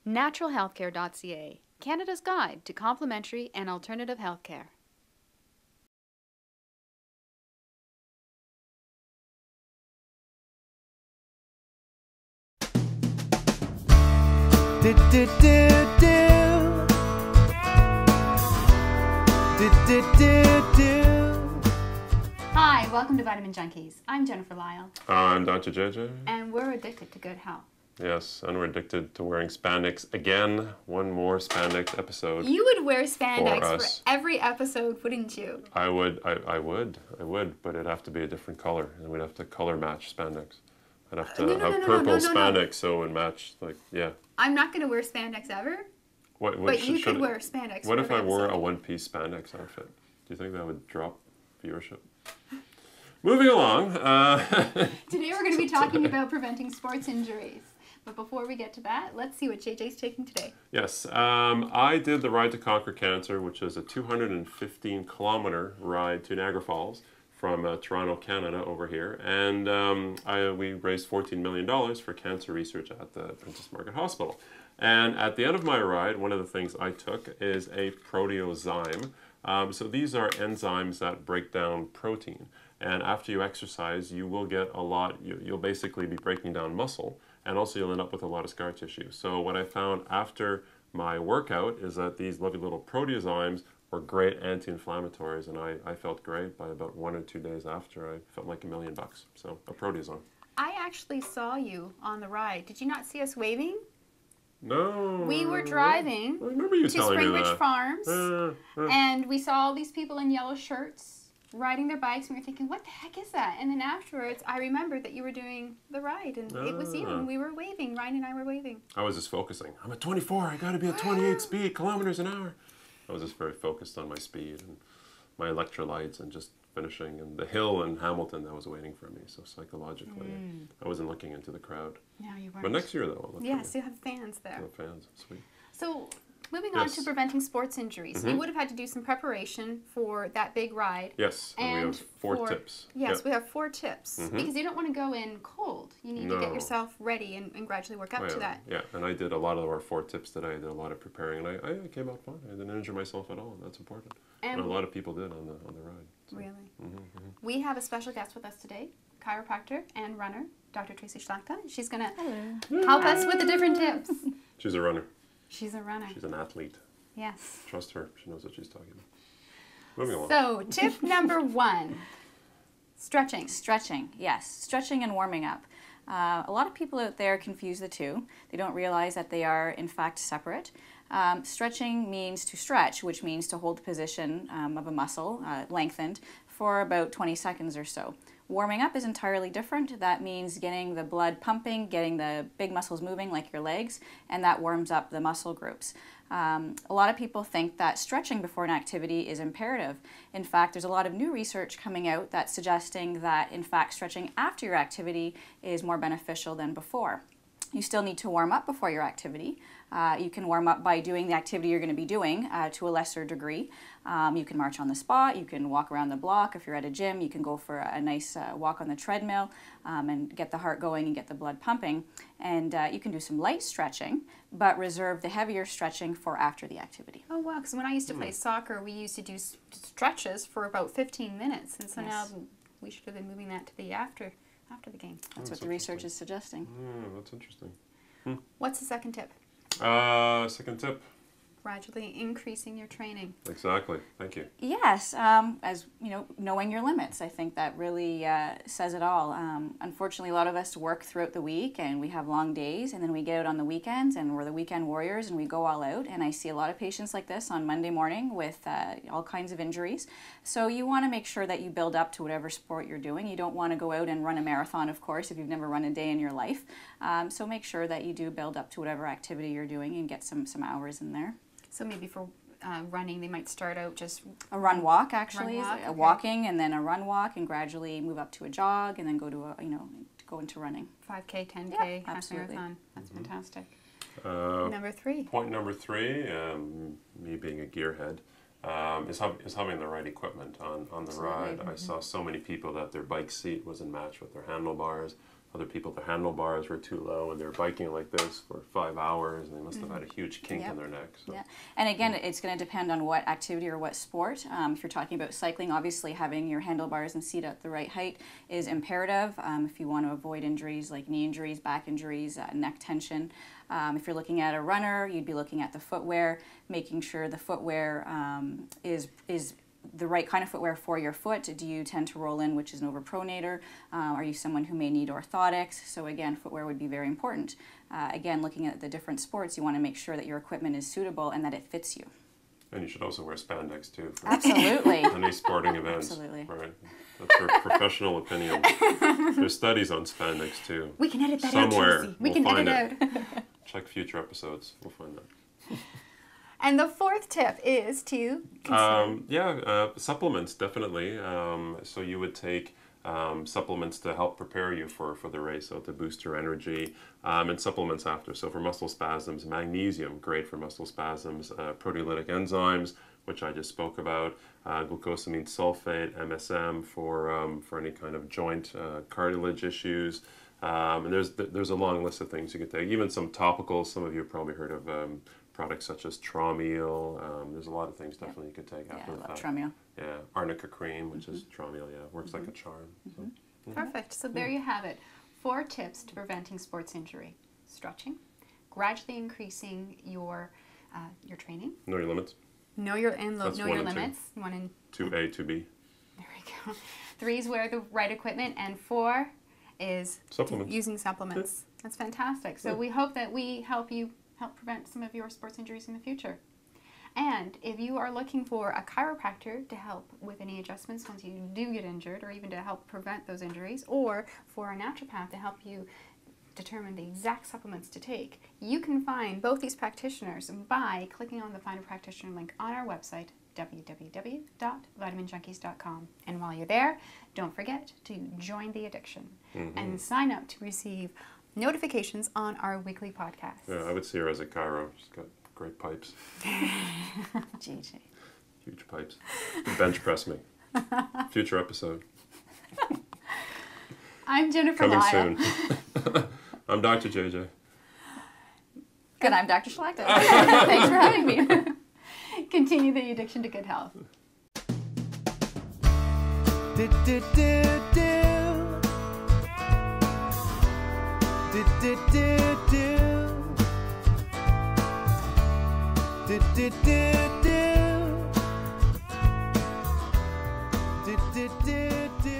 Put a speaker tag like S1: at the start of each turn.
S1: Naturalhealthcare.ca, Canada's guide to complementary and alternative healthcare. Hi, welcome to Vitamin Junkies. I'm Jennifer Lyall.
S2: I'm Dr. JJ.
S1: And we're addicted to good health.
S2: Yes, and we're addicted to wearing spandex again. One more spandex episode.
S1: You would wear spandex for every episode, wouldn't you?
S2: I would, but it'd have to be a different color, and we'd have to color match spandex. I'd have to have purple spandex so it would match, like, yeah.
S1: I'm not going to wear spandex ever, but you could wear spandex.
S2: What if I wore a one-piece spandex outfit? Do you think that would drop viewership? Moving along.
S1: Today we're going to be talking about preventing sports injuries. But before we get to that, let's see what JJ's taking today.
S2: Yes, I did the Ride to Conquer Cancer, which is a 215-kilometer ride to Niagara Falls from Toronto, Canada, over here. And we raised $14 million for cancer research at the Princess Margaret Hospital. And at the end of my ride, one of the things I took is a proteozyme. So these are enzymes that break down protein. And after you exercise, you will get a lot, you'll basically be breaking down muscle, and also you'll end up with a lot of scar tissue. So what I found after my workout is that these lovely little proteozymes were great anti-inflammatories, and I felt great. By about 1 or 2 days after, I felt like $1 million. So a proteozyme.
S1: I actually saw you on the ride. Did you not see us waving?
S2: No.
S1: We were driving
S2: I remember you
S1: to
S2: telling me
S1: Springridge
S2: that.
S1: Farms, and we saw all these people in yellow shirts riding their bikes, and we were thinking, what the heck is that? And then afterwards, I remembered that you were doing the ride, and it was you, and we were waving. Ryan and I were waving.
S2: I was just focusing. I'm at 24. I got to be at 28 speed, kilometers an hour. I was just very focused on my speed and my electrolytes and just finishing. And the hill in Hamilton that was waiting for me. So psychologically, I wasn't looking into the crowd.
S1: No, you weren't.
S2: But next year, though, I'll look
S1: yes, you have fans there.
S2: I'll have fans. Sweet.
S1: So, moving on to preventing sports injuries. You would have had to do some preparation for that big ride.
S2: Yes, and we have four tips.
S1: Yes, we have 4 tips. Because you don't want to go in cold. You need to get yourself ready and gradually work up to that.
S2: Yeah, and I did a lot of our 4 tips today. I did a lot of preparing, and I came out fine. I didn't injure myself at all, and that's important. And a lot of people did on the ride. So.
S1: Really? We have a special guest with us today, chiropractor and runner, Dr. Tracy Schlachta. She's going to help us with the different tips.
S2: She's a runner.
S1: She's a runner.
S2: She's an athlete.
S1: Yes.
S2: Trust her. She knows what she's talking about. Moving along.
S1: So, tip number 1, stretching.
S3: Stretching, yes. Stretching and warming up. A lot of people out there confuse the two. They don't realize that they are, in fact, separate. Stretching means to stretch, which means to hold the position of a muscle lengthened for about 20 seconds or so. Warming up is entirely different. That means getting the blood pumping, getting the big muscles moving like your legs, and that warms up the muscle groups. A lot of people think that stretching before an activity is imperative. In fact, there's a lot of new research coming out that's suggesting that, in fact, stretching after your activity is more beneficial than before. You still need to warm up before your activity. You can warm up by doing the activity you're going to be doing to a lesser degree. You can march on the spot, you can walk around the block. If you're at a gym, you can go for a nice walk on the treadmill and get the heart going and get the blood pumping. And you can do some light stretching, but reserve the heavier stretching for after the activity.
S1: Oh, wow, because when I used to play soccer, we used to do stretches for about 15 minutes. And so now we should have been moving that to the after the game.
S3: That's what the research is suggesting.
S2: That's interesting.
S1: What's the second tip?
S2: Second tip.
S1: Gradually increasing your training.
S2: Exactly. Thank you.
S3: Yes, as you know, knowing your limits. I think that really says it all. Unfortunately, a lot of us work throughout the week, and we have long days, and then we get out on the weekends, and we're the weekend warriors, and we go all out. And I see a lot of patients like this on Monday morning with all kinds of injuries. So you want to make sure that you build up to whatever sport you're doing. You don't want to go out and run a marathon, of course, if you've never run a day in your life. So make sure that you do build up to whatever activity you're doing and get some hours in there.
S1: So maybe for running, they might start out just
S3: a run walk, actually,
S1: okay.
S3: Walking, and then a run walk, and gradually move up to a jog, and then go to go into running.
S1: 5K, 10K, half marathon. That's fantastic. Number 3.
S2: Point number 3, me being a gearhead, is having the right equipment on the ride. I saw so many people that their bike seat wasn't matched with their handlebars. other people, their handlebars were too low and they're biking like this for 5 hours and they must have had a huge kink in their neck. So.
S3: Yeah, and again, it's going to depend on what activity or what sport. If you're talking about cycling, obviously having your handlebars and seat at the right height is imperative if you want to avoid injuries like knee injuries, back injuries, neck tension. If you're looking at a runner, you'd be looking at the footwear, making sure the footwear is the right kind of footwear for your foot. Do you tend to roll in, which is an overpronator? Are you someone who may need orthotics? So again, footwear would be very important. Again, looking at the different sports, you want to make sure that your equipment is suitable and that it fits you.
S2: And you should also wear spandex too. For
S3: Absolutely.
S2: Any sporting events.
S3: Absolutely.
S2: Right. That's your professional opinion. There's studies on spandex too.
S1: We can edit that
S2: Somewhere.
S1: out, Tracy. We can edit it out.
S2: Check future episodes. We'll find that.
S1: And the fourth tip is to
S2: supplements, definitely. So you would take supplements to help prepare you for the race, so to boost your energy, and supplements after. So for muscle spasms, magnesium, great for muscle spasms, proteolytic enzymes, which I just spoke about, glucosamine sulfate, MSM for any kind of joint cartilage issues. And there's a long list of things you could take. Even some topicals. Some of you have probably heard of products such as Tramiel. There's a lot of things definitely you could take after the fact.
S3: Tramiel.
S2: Yeah, Arnica cream, which is Tramiel. Yeah, works like a charm. So.
S1: Perfect. So there you have it. 4 tips to preventing sports injury: stretching, gradually increasing your training.
S2: Know your limits.
S1: Know your limits. 1 and
S2: 2A, 2B.
S1: There we go. 3 is wear the right equipment, and 4 is
S2: Supplements.
S1: using supplements. That's fantastic. So we hope that we help prevent some of your sports injuries in the future. And if you are looking for a chiropractor to help with any adjustments once you do get injured, or even to help prevent those injuries, or for a naturopath to help you determine the exact supplements to take, you can find both these practitioners by clicking on the Find a Practitioner link on our website, www.vitaminjunkies.com. And while you're there, don't forget to join the addiction and sign up to receive notifications on our weekly podcast.
S2: Yeah, I would see her as a chiro. She's got great pipes.
S3: JJ.
S2: Huge pipes. Bench press me. Future episode.
S1: I'm Jennifer
S2: Coming
S1: Lyall.
S2: soon. I'm Dr. JJ.
S3: Good, I'm Dr. Schlachta. Thanks for having me.
S1: Continue the addiction to good health.
S4: Do, do, do, do. Do, do, do, do. Do, do, do, do. Do, do, do, do.